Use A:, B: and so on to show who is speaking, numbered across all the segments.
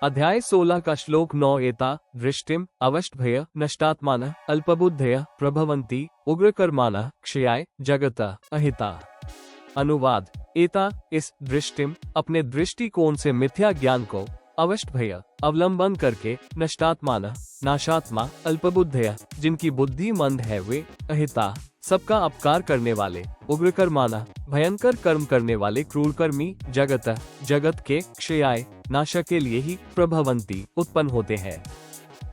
A: अध्याय 16 का श्लोक 9 एता दृष्टिम अवष्टभय नष्टात्मानः अल्पबुद्धयः प्रभवन्ति उग्रकर्माणः क्षयाय जगत अहिता। अनुवाद। एता इस दृष्टिम अपने दृष्टिकोण से मिथ्या ज्ञान को, अवष्टभय अवलंबन करके, नष्टात्मानः नाशात्मा, अल्पबुद्धयः जिनकी बुद्धि मंद है वे, अहिता सबका अपकार करने वाले, उग्रकर्माणः भयंकर कर्म करने वाले क्रूरकर्मी, जगत जगत के, क्षयाय नाश के लिए ही, प्रभवंती उत्पन्न होते हैं।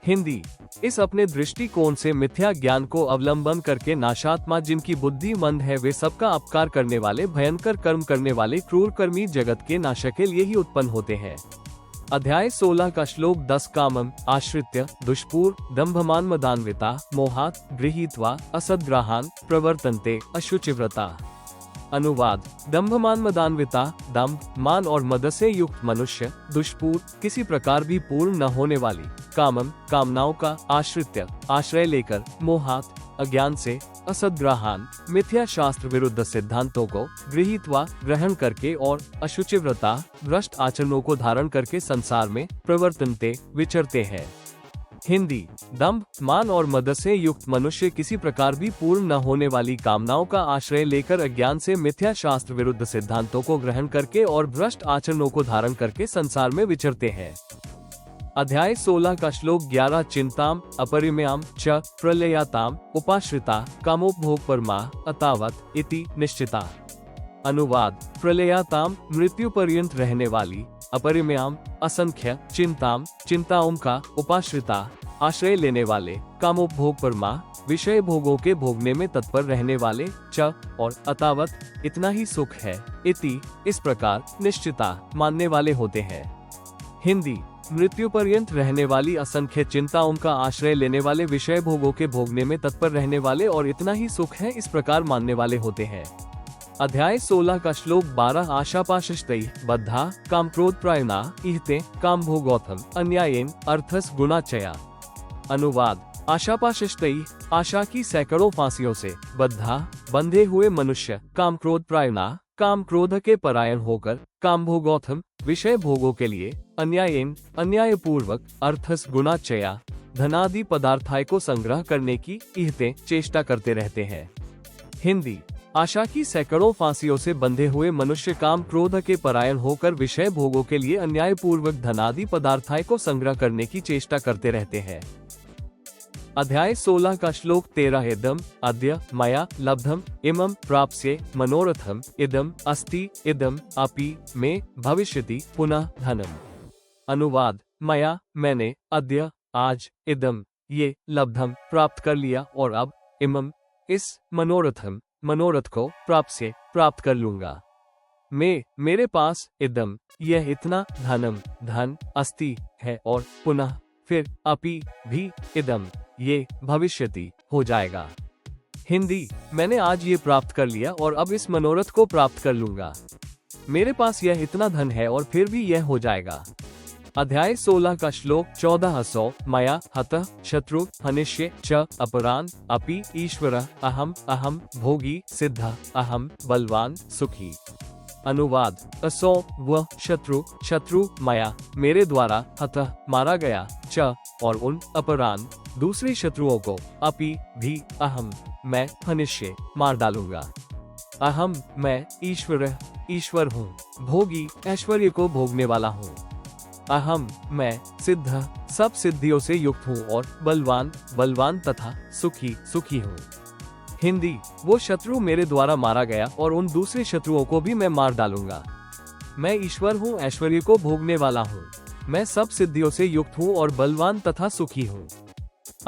A: हिंदी। इस अपने दृष्टिकोण से मिथ्या ज्ञान को अवलंबन करके नाशात्मा जिनकी बुद्धि मंद है वे सबका अपकार करने वाले, भयंकर कर्म करने वाले क्रूरकर्मी जगत के नाश के लिए ही उत्पन्न होते हैं। अध्याय 16 का श्लोक 10 कामम आश्रित्य दुष्पूर दंभमान्मदान्विता मोहात गृहीत्वा असद्ग्राहान प्रवर्तन्ते अशुचिव्रता। अनुवाद। दंभमान्मदान्विता दंभ, मान और मद से युक्त मनुष्य, दुष्पूर किसी प्रकार भी पूर्ण न होने वाली, कामम कामनाओं का, आश्रित्य आश्रय लेकर, मोहात अज्ञान से, असद्ग्राहान मिथ्या शास्त्र विरुद्ध सिद्धांतों को, गृहीत्वा ग्रहण करके, और अशुचिव्रता भ्रष्ट आचरणों को धारण करके संसार में, प्रवर्तनते विचरते हैं। हिंदी। दंभ, मान और मद से युक्त मनुष्य किसी प्रकार भी पूर्ण न होने वाली कामनाओं का आश्रय लेकर अज्ञान से मिथ्या शास्त्र विरुद्ध सिद्धांतों को ग्रहण करके और भ्रष्ट आचरणों को धारण करके संसार में विचरते हैं। अध्याय 16 का श्लोक 11 चिंताम अपरिमेयाम च प्रलयाताम उपाश्रिता कामोपभोग परमा अतावत इति निश्चिता। अनुवाद। प्रलयाताम मृत्यु पर्यंत रहने वाली, अपरिमेयाम असंख्य, चिंताम चिंताओं का, उपाश्रिता आश्रय लेने वाले, कामोपभोग परमा विषय भोगों के भोगने में तत्पर रहने वाले, च और अतावत इतना ही सुख है, इति इस प्रकार, निश्चिता मानने वाले होते हैं। हिंदी। मृत्यु पर्यंत रहने वाली असंख्य चिंताओं का आश्रय लेने वाले, विषय भोगों के भोगने में तत्पर रहने वाले और इतना ही सुख है इस प्रकार मानने वाले होते हैं। अध्याय 16 का श्लोक 12 आशापाशस्तै बद्धा काम क्रोध प्रायणा इहते काम भोगौथम अन्यायेन अर्थस गुणाचया। अनुवाद। आशापाशस्तै आशा की सैकड़ों फांसियों से, बद्धा बंधे हुए मनुष्य, काम क्रोध प्रायणा काम क्रोध के परायण होकर, काम भोगौथम विषय भोगों के लिए, अन्यायेन अन्याय पूर्वक, अर्थस गुणाचया धनादि पदार्थाय को संग्रह करने की, इहते चेष्टा करते रहते हैं। हिंदी। आशा की सैकड़ों फांसियों से बंधे हुए मनुष्य काम क्रोध के परायण होकर विषय भोगों के लिए अन्याय पूर्वक धनादि पदार्थाय को संग्रह करने की चेष्टा करते रहते हैं। अध्याय 16 का श्लोक 13 इदम अद्य मया लब्धम इमं प्राप्स्ये मनोरथम इदम अस्ति इदम अपि मे भविष्यति पुनः धनम। अनुवाद। मया मैंने, अद्य आज, इदम ये, लब्धम प्राप्त कर लिया, और अब, इमं इस, मनोरथम मनोरथ को, प्राप्स्ये प्राप्त कर लूंगा, मैं मेरे पास, इदम यह इतना, धनम धन, अस्ति है, और पुनः फिर, अपि भी, इदम ये, भविष्यति हो जाएगा। हिंदी। मैंने आज ये प्राप्त कर लिया और अब इस मनोरथ को प्राप्त कर लूंगा, मेरे पास यह इतना धन है और फिर भी यह हो जाएगा। अध्याय 16 का श्लोक 14 मया हतः शत्रु हनिष्ये च अपरान अपि ईश्वर अहम अहम भोगी सिद्ध अहम बलवान सुखी। अनुवाद। असौ वह शत्रु मया मेरे द्वारा, हतः मारा गया, च और उन, अपरान दूसरे शत्रुओं को, अपि भी, अहम मैं, हनिष्ये मार डालूंगा, अहम मैं, ईश्वर हूँ, भोगी ऐश्वर्य को भोगने वाला हूँ, अहम मैं, सिद्ध सब सिद्धियों से युक्त हूँ, और बलवान तथा सुखी हूँ। हिंदी। वो शत्रु मेरे द्वारा मारा गया और उन दूसरे शत्रुओं को भी मैं मार डालूंगा, मैं ईश्वर हूँ, ऐश्वर्य को भोगने वाला हूँ, मैं सब सिद्धियों से युक्त हूँ और बलवान तथा सुखी हूँ।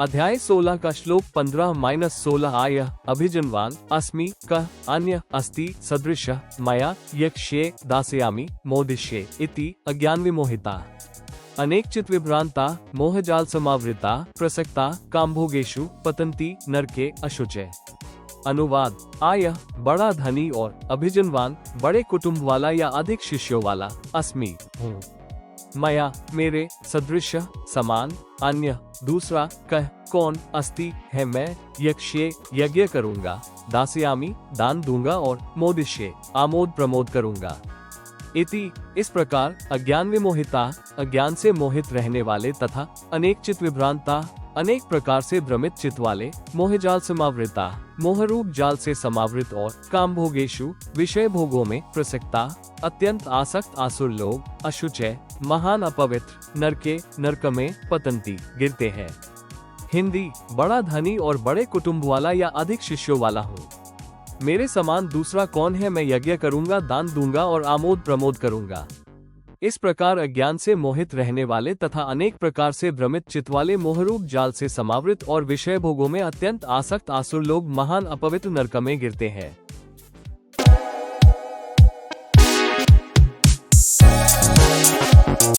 A: अध्याय 16 का श्लोक 15-16 आय अभिजनवान अस्मि कः अन्य अस्ति सदृश मया यक्ष्ये दास्यामि मोदिष्ये इति अज्ञान विमोहिता। अनेक चित विभ्रांता मोहजाल समावृता प्रसक्ता कामभोगेषु पतंती नरके अशुचे। अनुवाद। आय बड़ा धनी और अभिजनवान बड़े कुटुंब वाला या अधिक शिष्यों वाला, अस्मि हूँ, मया मेरे, सदृश समान, अन्य दूसरा, कह कौन, अस्ति है मैं, यक्ष्ये यज्ञ करूंगा, दास्यामि दान दूंगा, और मोदिष्ये आमोद प्रमोद करूंगा। इति, इस प्रकार, अज्ञान विमोहिता, अज्ञान से मोहित रहने वाले तथा अनेक चित विभ्रांता, अनेक प्रकार से भ्रमित चित वाले, मोहजाल समावृता, मोहरूप जाल से समावृत और काम भोगेशु, विषय भोगों में प्रसक्ता, अत्यंत आसक्त आसुर लोग, अशुचय, महान अपवित्र, नरके, नरक में पतंती, गिरते हैं। हिंदी, बड़ा धनी और बड़े कुटुंब वाला या अधिक शिष्यों वाला हूँ। मेरे समान दूसरा कौन है। मैं यज्ञ करूंगा, दान दूंगा और आमोद प्रमोद करूंगा। इस प्रकार अज्ञान से मोहित रहने वाले तथा अनेक प्रकार से भ्रमित चित्त वाले, मोहरूप जाल से समावृत और विषय भोगों में अत्यंत आसक्त आसुर लोग महान अपवित्र नरक में गिरते हैं।